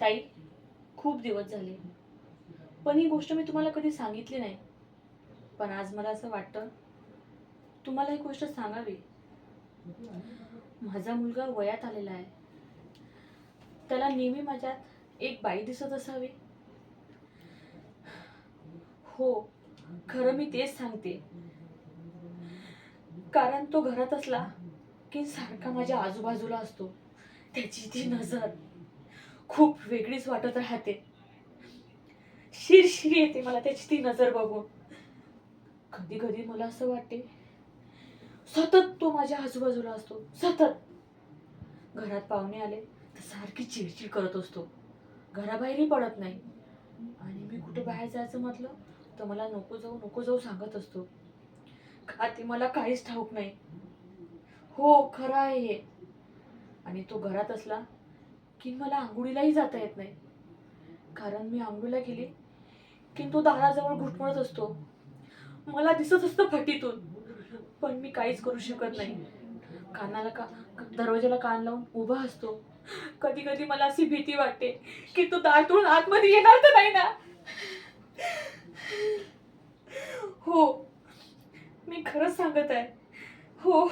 ताई, खूप दिवस झाले, पण ही गोष्ट मी तुम्हाला कधी सांगितली नाही. पण आज मला असं वाटतं तुम्हाला ही गोष्ट सांगावी. माझा मुलगा वयात आलेला आहे. त्याला नेहमी माझ्यात एक बाई दिसत असावी. हो, खरं मी तेच सांगते. कारण तो घरात असला की सारखा माझ्या आजूबाजूला असतो. त्याची ती नजर खूप वेगळीच वाटत राहते. शिरशिर येते मला त्याची ती नजर बघून. कधी कधी मला असं वाटते सतत तो माझ्या आजूबाजूला असतो. सतत घरात पाहुणे आले तर सारखी चिडचिड करत असतो. घराबाहेरही पडत नाही. आणि मी कुठे बाहेर जायचं म्हटलं तर मला नको जाऊ नको जाऊ सांगत असतो. का ते मला काहीच ठाऊक नाही. हो, खरं आहे हे. आणि तो घरात असला की मला आंघोळीलाही जाता येत नाही. कारण मी आंघोळीला गेली की तो दाराजवळ घुटमळत असतो. मला दिसत असतं फटीतून, पण मी काहीच करू शकत नाही. कानाला का दरवाजाला कान लावून उभा असतो. कधी कधी मला अशी भीती वाटते की तो दार तोडून आतमध्ये येणार तर नाही ना. हो, मी खरंच सांगत आहे. हो,